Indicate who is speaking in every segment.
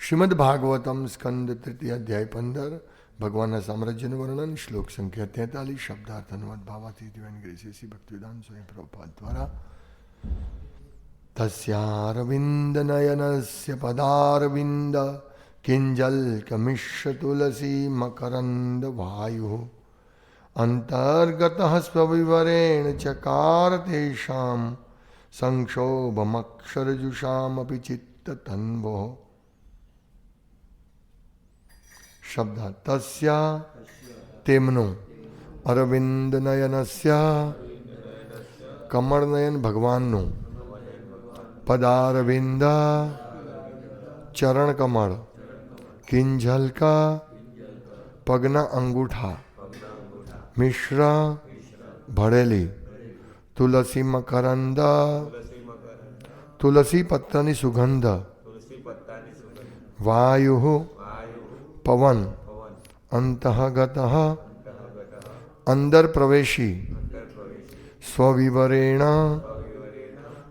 Speaker 1: શ્રીમદ ભાગવતમ સ્કંદ તૃતીય અધ્યાય 15 ભગવાનના સામ્રાજ્યનું વર્ણન શ્લોક સંખ્યા 43 શબ્દાર્થ અનુવાદ ભાવાથી દિવ્યાન ગ્રેસી ભક્તિવેદાંત સ્વયં પ્રભુપાદ દ્વારા તસ્યારવિંદ નયનસ્ય પદારવિંદ કિંજલ કમિશ્ર તુલસી મકરંદ વાયુ અંતર્ગત સ્વવિવરેણ ચકાર તેષામ સંક્ષોભમક્ષરજુષામપી ચિત્તતન્વો શબ્દ તસ્યા તેમનું અરવિંદ નયનસ્ય કમળનયન ભગવાનનું પદારવિંદ ચરણ કમળ કિંજલકા પગના અંગૂઠા મિશ્ર ભળેલી તુલસી મકરંદ તુલસી પત્રની સુગંધ વાયુ પવન અંતઃગત અંદર પ્રવેશી સ્વવિવરેણ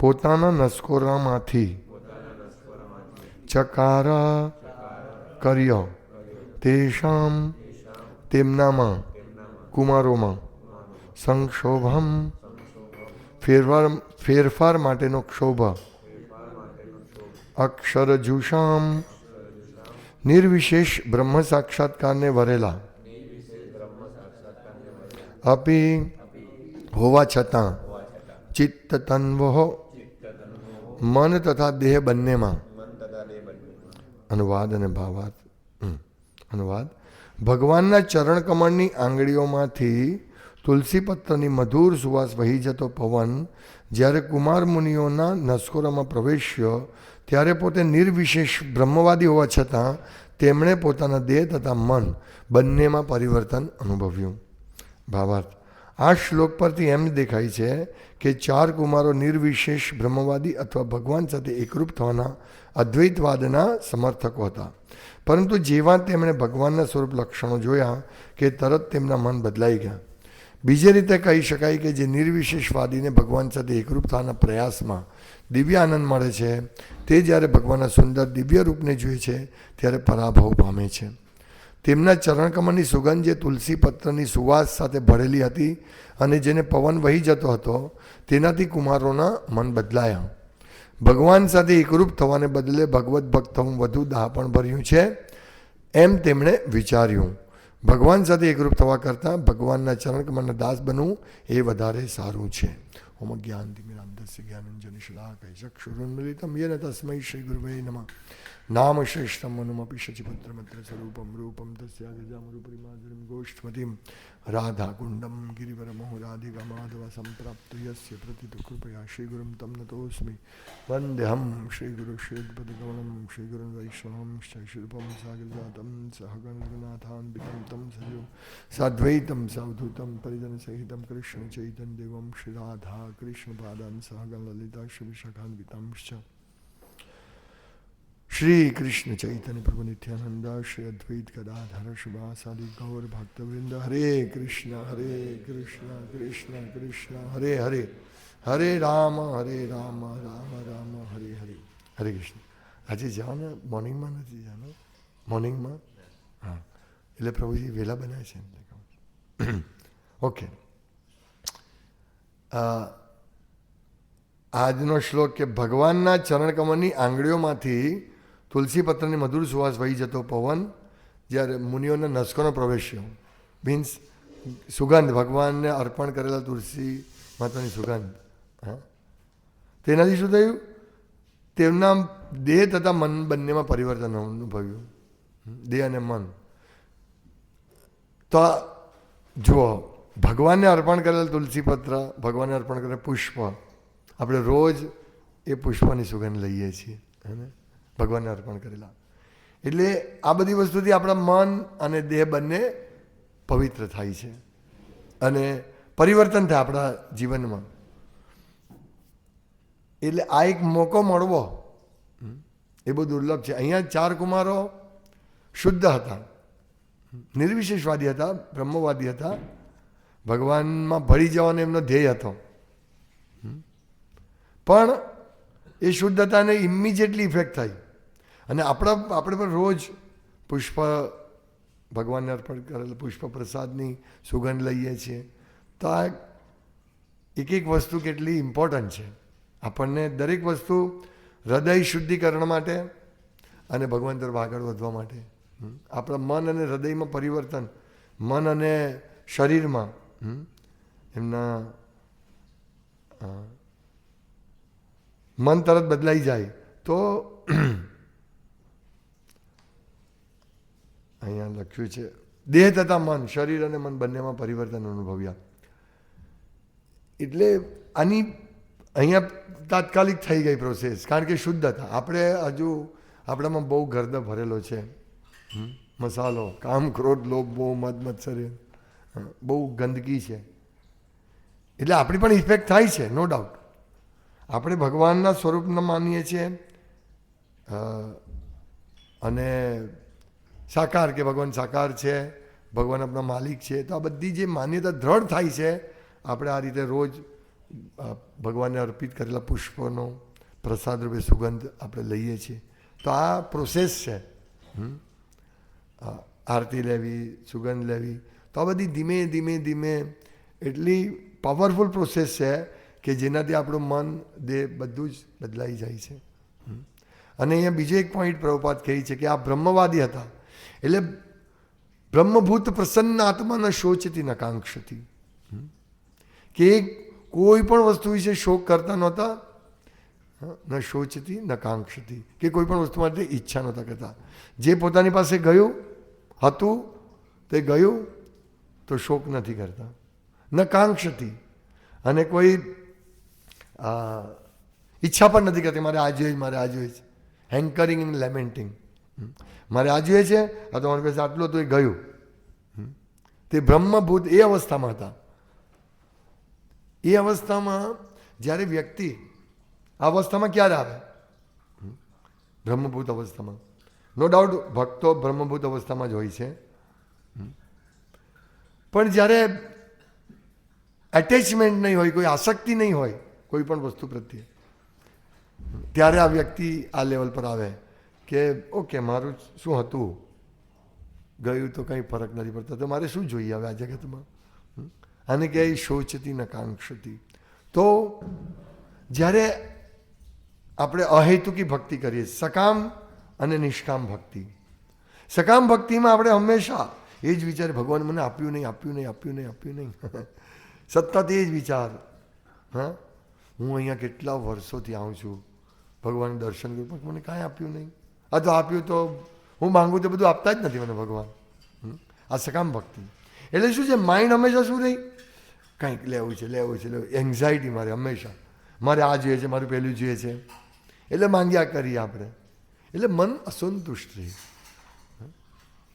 Speaker 1: પોતાના નસકોરામાંથી ચકાર કર્યો તેષામ તેમનામાં કુમારોમાં સંક્ષોભમ ફેરફાર માટેનો ક્ષોભ અક્ષરજુષામ નિર્વિશેષ બ્રહ્મ સાક્ષાત્કારને વરેલા અપી હોવા છતાં ચિત્ત તન્વો મન તથા દેહ બંનેમાં અનુવાદ અને ભાવાર્થ અનુવાદ ભગવાનના ચરણ કમળની આંગળીઓમાંથી તુલસી પત્રની મધુર સુવાસ વહી જતો પવન જ્યારે કુમાર મુનિઓના નસકોરામાં પ્રવેશ્યો ત્યારે પોતે નિર્વિશેષ બ્રહ્મવાદી હોવા છતાં તેમણે પોતાના દેહ તથા મન બંનેમાં પરિવર્તન અનુભવ્યું. ભાવાર્થ આ શ્લોક પરથી એમ દેખાય છે કે ચાર કુમારો નિર્વિશેષ બ્રહ્મવાદી અથવા ભગવાન સાથે એકરૂપ થવાના અદ્વૈતવાદના સમર્થકો હતા, પરંતુ જેવા તેમણે ભગવાનના સ્વરૂપ લક્ષણો જોયા કે તરત તેમના મન બદલાઈ ગયા. બીજી રીતે કહી શકાય કે જે નિર્વિશેષવાદીને ભગવાન સાથે એકરૂપ થવાના પ્રયાસમાં દિવ્ય આનંદ મળે છે તે જ્યારે ભગવાનના સુંદર દિવ્ય રૂપને જોઈએ છે ત્યારે પરાભવ પામે છે. તેમના ચરણકમળની સુગંધ જે તુલસી પત્રની સુવાસ સાથે ભળેલી હતી અને જેને પવન વહી જતો હતો તેનાથી કુમારોના મન બદલાયા. ભગવાન સાથે એકરૂપ થવાને બદલે ભગવત ભક્ત થવું વધુ દાહપણ ભર્યું છે એમ તેમણે વિચાર્યું. ભગવાન સાથે એકરૂપ થવા કરતાં ભગવાનના ચરણકમળના દાસ બનવું એ વધારે સારું છે. ઓમ જ્ઞાનતિમિરાંધસ્ય જ્ઞાનંજનશલાકૈ ચક્ષુરુન્મિલિતમ યેન તસ્મૈ શ્રી ગુરવે નમઃ. નામ શ્રેષ્ઠમ મનુમપી શચિપુત્રમત્ર સ્વરૂપમ રૂપમ તસ્યાગજામરૂપરિમાધુરીમ ગોષ્ઠમતીમ રાધાકુંડમ ગિરિવરમોહ રાધિકા માધવ સંપ્રાપ્ત યસ્ય પ્રતિતુ કૃપયા શ્રીગુરુમ તમ નતોસ્મિ વંદ્યહમ શ્રીગુરુ શ્રીદપદગમનમ શ્રીગુરુન વૈષ્ણવમ શ્રીરૂપમ સાગરજાતમ સહગણરઘુનાથાન્વિતમ તમ સજીવ સાદ્વૈતમ સાવધૂતમ પરિજન સહિતમ કૃષ્ણ ચૈતન્ય દેવમ શ્રી રાધા કૃષ્ણ પાદાન સહગણ લલિતા શ્રી વિશાખાન્વિતાંશ્ચ શ્રી કૃષ્ણ ચૈતન્ય પ્રભુ નિત્યાનંદ શ્રી અદ્વૈત ગદાધર શુભાસાદિ ગૌર ભક્તવૃંદ હરે કૃષ્ણ કૃષ્ણ કૃષ્ણ હરે હરે હરે રામ રામ રામ હરે હરે. હરે કૃષ્ણ. આજે જાઓ ને મોર્નિંગમાં નથી જાનો મોર્નિંગમાં હા એટલે પ્રભુજી વહેલા બનાવે છે એમ કહું. ઓકે. આજનો શ્લોક કે ભગવાનના ચરણકમળની આંગળીઓમાંથી તુલસી પત્રની મધુર સુવાસ વહી જતો પવન જ્યારે મુનિઓના નસકોનો પ્રવેશ્યો મીન્સ સુગંધ ભગવાનને અર્પણ કરેલા તુલસી માતાની સુગંધ. હા તેનાથી શું થયું? તેમના દેહ તથા મન બંનેમાં પરિવર્તન અનુભવ્યું. દેહ અને મન. તો જુઓ ભગવાનને અર્પણ કરેલા તુલસી પત્ર ભગવાનને અર્પણ કરેલા પુષ્પ આપણે રોજ એ પુષ્પની સુગંધ લઈએ છીએ હે ભગવાનને અર્પણ કરેલા. એટલે આ બધી વસ્તુથી આપણા મન અને દેહ બંને પવિત્ર થાય છે અને પરિવર્તન થાય આપણા જીવનમાં. એટલે આ એક મોકો મળવો એ બહુ દુર્લભ છે. અહીંયા ચાર કુમારો શુદ્ધ હતા, નિર્વિશેષવાદી હતા, બ્રહ્મવાદી હતા, ભગવાનમાં ભળી જવાનો એમનો ધ્યેય હતો. પણ એ શુદ્ધતાને ઇમિજિએટલી ઇફેક્ટ થઈ અને આપણે પણ રોજ પુષ્પ ભગવાનને અર્પણ કરેલ પુષ્પ પ્રસાદની સુગંધ લઈએ છીએ. તો આ એક વસ્તુ કેટલી ઇમ્પોર્ટન્ટ છે. આપણને દરેક વસ્તુ હૃદય શુદ્ધિકરણ માટે અને ભગવાન તરફ આગળ વધવા માટે. આપણા મન અને હૃદયમાં પરિવર્તન, મન અને શરીરમાં એમના મન તરત બદલાઈ જાય તો અહીંયા લખ્યું છે દેહ તથા મન, શરીર અને મન બંનેમાં પરિવર્તન અનુભવ્યા. એટલે આની અહીંયા તાત્કાલિક થઈ ગઈ પ્રોસેસ, કારણ કે શુદ્ધ હતા. આપણે હજુ આપણામાં બહુ ગર્દ ભરેલો છે, મસાલો, કામ, ક્રોધ, લોભ, મોહ, મદ મત્સર્ય, બહુ ગંદકી છે. એટલે આપણી પણ ઇફેક્ટ થાય છે, નો ડાઉટ. આપણે ભગવાનના સ્વરૂપને માનીએ છીએ અને સાકાર, કે ભગવાન સાકાર છે, ભગવાન આપણા માલિક છે. તો આ બધી જે માન્યતા દ્રઢ થાય છે, આપણે આ રીતે રોજ ભગવાનને અર્પિત કરેલા પુષ્પોનો પ્રસાદ રૂપે સુગંધ આપણે લઈએ છીએ. તો આ પ્રોસેસ છે, આરતી લેવી, સુગંધ લેવી. તો આ બધી ધીમે ધીમે ધીમે એટલી પાવરફુલ પ્રોસેસ છે કે જેનાથી આપણું મન, દેહ બધું જ બદલાઈ જાય છે. અને અહીંયા બીજો એક પોઈન્ટ પ્રભુપાદ કહે છે કે આ બ્રહ્મવાદી હતા. એટલે બ્રહ્મભૂત પ્રસન્ન આત્મા ન શોચતી ન કાંક્ષતી, કે કોઈ પણ વસ્તુ વિશે શોક કરતા નહોતા, ન શોચતી ન કાંક્ષતી, કે કોઈ પણ વસ્તુ માટે ઈચ્છા નહોતા કરતા. જે પોતાની પાસે ગયું હતું તે ગયું, તો શોક નથી કરતા. ન કાંક્ષતી, અને કોઈ ઈચ્છા પણ નથી કરતી મારે આ જોઈએ, મારે આ જોઈએ છે. હેન્કરિંગ ઇન લેમેન્ટિંગ, મારે આ જોઈએ છે, આ તો મારી પાસે આટલું તો એ ગયું. તે બ્રહ્મભૂત એ અવસ્થામાં હતા. એ અવસ્થામાં જ્યારે વ્યક્તિ આ અવસ્થામાં ક્યારે આવે? બ્રહ્મભૂત અવસ્થામાં. નો ડાઉટ ભક્તો બ્રહ્મભૂત અવસ્થામાં જ હોય છે, પણ જ્યારે એટેચમેન્ટ નહીં હોય, કોઈ આસક્તિ નહીં હોય કોઈ પણ વસ્તુ પ્રત્યે, ત્યારે આ વ્યક્તિ આ લેવલ પર આવે કે ઓકે, મારું શું હતું, ગયું તો કંઈ ફરક નથી પડતો, તો મારે શું જોઈએ હવે આ જગતમાં. આને કહેવાય શોચતી ન કાંક્ષતી. તો જ્યારે આપણે અહેતુકી ભક્તિ કરીએ, સકામ અને નિષ્કામ ભક્તિ. સકામ ભક્તિમાં આપણે હંમેશા એ જ વિચારે ભગવાન મને આપ્યું નહીં, આપ્યું નહીં, આપ્યું નહીં, આપ્યું નહીં. સતત એ જ વિચાર. હા, હું અહીંયા કેટલા વર્ષોથી આવું છું, ભગવાનનું દર્શન કરું, પણ મને કાંઈ આપ્યું નહીં. આ તો આપ્યું તો હું માગું તો બધું આપતા જ નથી મને ભગવાન. આ સકામ ભક્તિ. એટલે શું છે, માઇન્ડ હંમેશા શું રહી, કંઈક લેવું છે, લેવું છે, લેવું. એન્ઝાયટી મારે હંમેશા, મારે આ જોઈએ છે, મારું પહેલું જોઈએ છે, એટલે માંગ્યા કરીએ આપણે. એટલે મન અસંતુષ્ટ રહે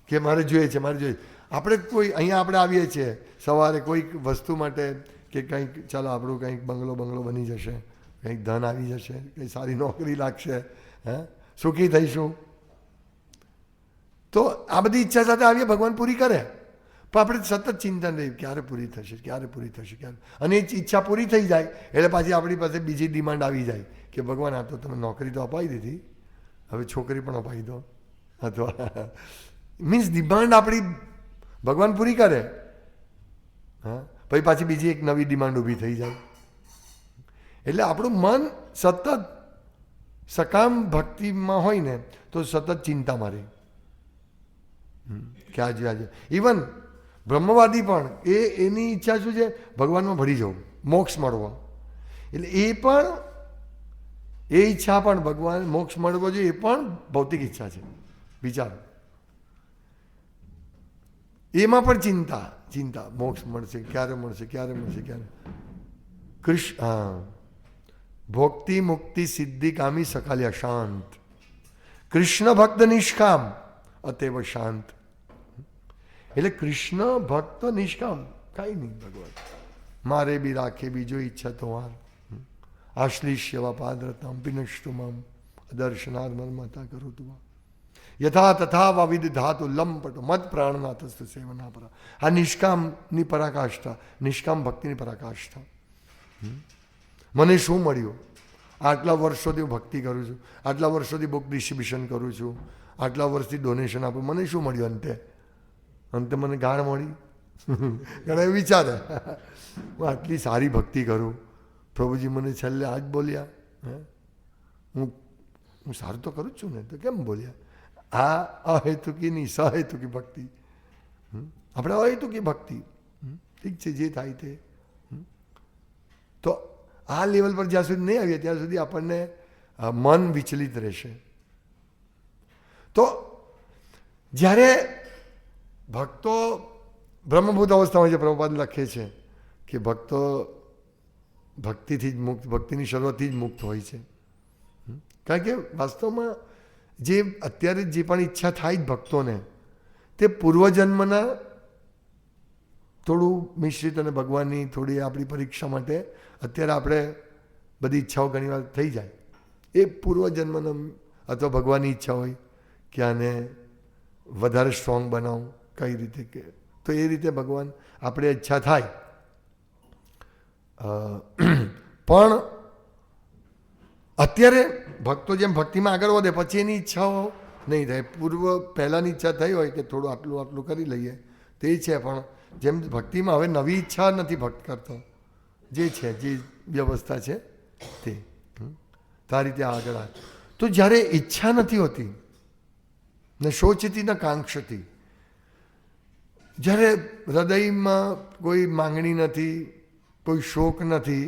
Speaker 1: કે મારે જોઈએ છે, મારે જોઈએ. આપણે કોઈ અહીંયા આપણે આવીએ છીએ સવારે કોઈક વસ્તુ માટે, કે કંઈક ચાલો આપણું કંઈક બંગલો બની જશે, કંઈક ધન આવી જશે, કંઈ સારી નોકરી લાગશે, સુખી થઈશું. તો આ બધી ઈચ્છા સાથે આવીએ, ભગવાન પૂરી કરે. પણ આપણે સતત ચિંતન રહી, ક્યારે પૂરી થશે, ક્યારે પૂરી થશે, ક્યારે. અને એ ઈચ્છા પૂરી થઈ જાય એટલે પાછી આપણી પાસે બીજી ડિમાન્ડ આવી જાય કે ભગવાન આ તો તમે નોકરી તો અપાવી દીધી, હવે છોકરી પણ અપાવી દો. અથવા મીન્સ ડિમાન્ડ આપણી ભગવાન પૂરી કરે, હા, પછી પાછી બીજી એક નવી ડિમાન્ડ ઊભી થઈ જાય. એટલે આપણું મન સતત સકામ ભક્તિમાં હોય ને તો સતત ચિંતામાં રહે કે આજે ઇવન બ્રહ્મવાદી પણ એની ઈચ્છા શું છે, ભગવાનમાં ભળી જવું, મોક્ષ મળવો. એટલે એ પણ એ ઈચ્છા પણ ભગવાન મોક્ષ મળવો જોઈએ, એ પણ ભૌતિક ઈચ્છા છે. વિચાર, એમાં પણ ચિંતા મોક્ષ મળશે, ક્યારે મળશે, ક્યારે મળશે, ક્યારે. ભોક્તિ મુક્તિ સિદ્ધિ કામી સકાલ્યા શાંત, કૃષ્ણ ભક્ત નિષ્કામ અતેવ શાંત. એટલે કૃષ્ણ ભક્ત નિષ્કામ, કાંઈ નહીં ભગવાન મારે બી રાખે બીજો ઈચ્છા તો વાર. આશ્લિષ્યવા પાદરતામ પિનષ્ટુમામ દર્શનાર મર્મતા કરું તું યથા તથા વા વિદધાતુ લંપટો મત પ્રાણનાથસ્તુ સેવના પરા. આ નિષ્કામની પરાકાષ્ઠા, નિષ્કામ ભક્તિની પરાકાષ્ઠા. મને શું મળ્યું, આટલા વર્ષોથી હું ભક્તિ કરું છું, આટલા વર્ષોથી બુક ડિસ્ટ્રીબ્યુશન કરું છું, આટલા વર્ષથી ડોનેશન આપું, મને શું મળ્યું અંતે? અંતે મને ગાળ મળી. ઘણા એવું વિચારે હું આટલી સારી ભક્તિ કરું, પ્રભુજી મને છેલ્લે આ જ બોલ્યા. હું સારું તો કરું જ છું ને, તો કેમ બોલ્યા? આ અહેતુકી નહીં, સહેતુકી ભક્તિ. આપણે અહેતુકી ભક્તિ, ઠીક છે, જે થાય તે. તો આ લેવલ પર જ્યાં સુધી નહીં આવીએ ત્યાં સુધી આપણને મન વિચલિત રહેશે. તો જ્યારે ભક્તો બ્રહ્મભૂત અવસ્થામાં જે પ્રભુપાદ લખે છે કે ભક્તો ભક્તિથી જ મુક્ત, ભક્તિની શરૂઆતથી જ મુક્ત હોય છે. કારણ કે વાસ્તવમાં જે અત્યારે જે પણ ઈચ્છા થાય જ ભક્તોને, તે પૂર્વજન્મના થોડું મિશ્રિત અને ભગવાનની થોડી આપણી પરીક્ષા માટે અત્યારે આપણે બધી ઈચ્છાઓ ઘણી વાર થઈ જાય. એ પૂર્વજન્મનો અથવા ભગવાનની ઈચ્છા હોય કે આને વધારે સ્ટ્રોંગ બનાવું, કઈ રીતે કે, તો એ રીતે ભગવાન આપણે ઈચ્છા થાય. પણ અત્યારે ભક્તો જેમ ભક્તિમાં આગળ વધે પછી એની ઈચ્છાઓ નહીં થાય. પહેલાંની ઈચ્છા થઈ હોય કે થોડું આટલું આટલું કરી લઈએ તે છે, પણ જેમ ભક્તિમાં હવે નવી ઈચ્છા નથી ભક્ત કરતો, જે છે જે વ્યવસ્થા છે તે આ રીતે આગળ આવે. તો જ્યારે ઈચ્છા નથી હોતી ને શોચતી ને કાંક્ષતી, જ્યારે હૃદયમાં કોઈ માંગણી નથી, કોઈ શોક નથી,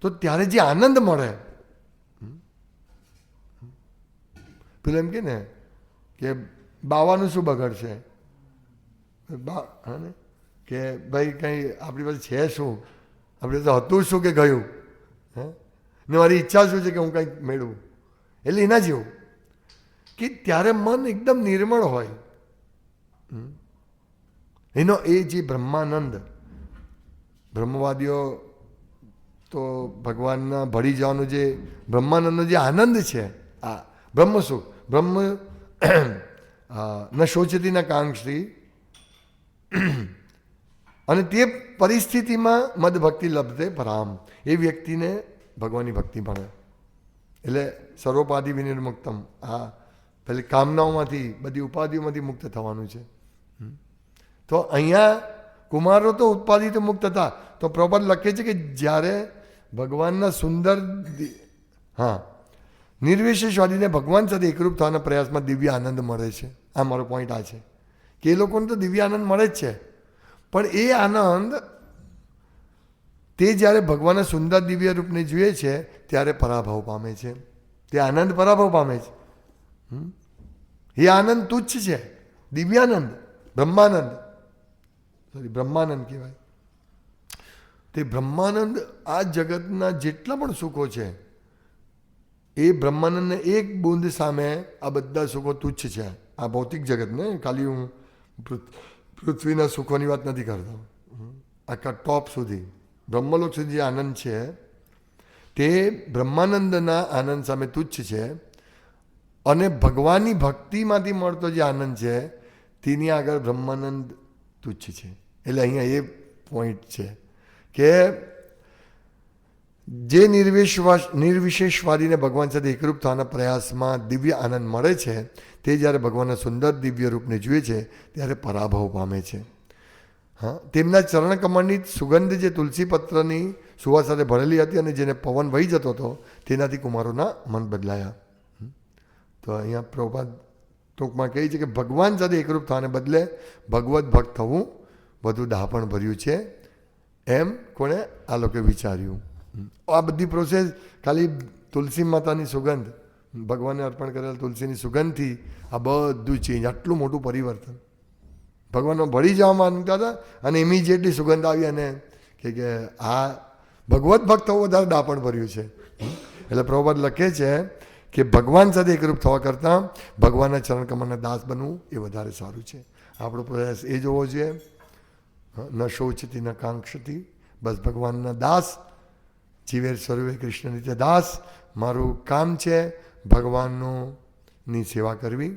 Speaker 1: તો ત્યારે જે આનંદ મળે, પેલું એમ કે બાવાનું શું બગડશે, કે ભાઈ કંઈ આપણી પાસે છે શું, આપણે તો હતું શું કે ગયું, ને મારી ઈચ્છા શું છે કે હું કંઈક મેળવું. એટલે એના જેવું કે ત્યારે મન એકદમ નિર્મળ હોય. એનો એ જે બ્રહ્માનંદ, બ્રહ્મવાદીઓ તો ભગવાનના ભળી જવાનો જે બ્રહ્માનંદનો જે આનંદ છે, આ બ્રહ્મ સુખ, બ્રહ્મ ન શોચતી ન કાંક્ષતી, અને તે પરિસ્થિતિમાં મદ ભક્તિ લભતે પરામ, એ વ્યક્તિને ભગવાનની ભક્તિ મળે. એટલે સર્વોપાધિ વિનિર્મુક્તમ, આ પેલી કામનાઓમાંથી, બધી ઉપાધિઓમાંથી મુક્ત થવાનું છે. તો અહીંયા કુમારો તો ઉપાધિથી મુક્ત હતા. તો પ્રભુપાદ લખે છે કે જ્યારે ભગવાનના સુંદર, નિર્વિશેષવાદીને ભગવાન સાથે એકરૂપ થવાના પ્રયાસમાં દિવ્ય આનંદ મળે છે. આ મારો પોઈન્ટ આ છે કે એ લોકોને તો દિવ્ય આનંદ મળે જ છે, પણ એ આનંદ તે જ્યારે ભગવાનના સુંદર દિવ્ય રૂપને જુએ છે ત્યારે પરાભવ પામે છે. તે આનંદ પરાભવ પામે છે. એ આનંદ તુચ્છ છે, દિવ્યાનંદ, બ્રહ્માનંદ, બ્રહ્માનંદ કહેવાય. તે બ્રહ્માનંદ આ જગતના જેટલા પણ સુખો છે, એ બ્રહ્માનંદને એક બૂંદ સામે આ બધા સુખો તુચ્છ છે. આ ભૌતિક જગતને, ખાલી હું પૃથ્વીના સુખોની વાત નથી કરતો, આખા ટોપ સુધી બ્રહ્મલોક સુધી જે આનંદ છે તે બ્રહ્માનંદના આનંદ સામે તુચ્છ છે. અને ભગવાનની ભક્તિમાંથી મળતો જે આનંદ છે તેની આગળ બ્રહ્માનંદ તુચ્છ છે. એટલે અહીંયા એ પોઈન્ટ છે કે જે નિર્વિશેષવાદીને ભગવાન સાથે એકરૂપ થવાના પ્રયાસમાં દિવ્ય આનંદ મળે છે, તે જ્યારે ભગવાનના સુંદર દિવ્ય રૂપને જુએ છે ત્યારે પરાભવ પામે છે. તેમના ચરણકમળની સુગંધ જે તુલસી પત્રની સુવાસ સાથે ભરેલી હતી અને જેને પવન વહી જતો હતો, તેનાથી કુમારોના મન બદલાયા. તો અહીંયા પ્રભુપાદ ટૂંકમાં કહે છે કે ભગવાન સાથે એકરૂપ થવાને બદલે ભગવત ભક્ત થવું વધુ દાહપણ ભર્યું છે, એમ કોણે આ લોકોએ વિચાર્યું. આ બધી પ્રોસેસ ખાલી તુલસી માતાની સુગંધ, ભગવાનને અર્પણ કરેલ તુલસીની સુગંધથી આ બધું ચેન્જ, આટલું મોટું પરિવર્તન. ભગવાનનો ભળી જવા માંગતા હતા અને ઇમિડિયેટલી સુગંધ આવી અને કે આ ભગવત ભક્ત વધારે દાપણ ભર્યું છે. એટલે પ્રભુપાદ લખે છે કે ભગવાન સાથે એકરૂપ થવા કરતાં ભગવાનના ચરણ કમળના દાસ બનવું એ વધારે સારું છે. આપણો પ્રયાસ એ જ હોવો જોઈએ, ન શોચતી ન કાંક્ષતી, બસ ભગવાનના દાસ, જીવે સર્વે કૃષ્ણ નિત્ય દાસ. મારું કામ છે ભગવાનની સેવા કરવી,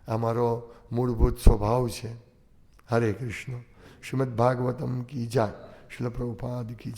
Speaker 1: આ મારો મૂળભૂત સ્વભાવ છે. હરે કૃષ્ણ. શ્રીમદ ભાગવતમ કી જય. શીલ પ્રભુપાદ કી જય.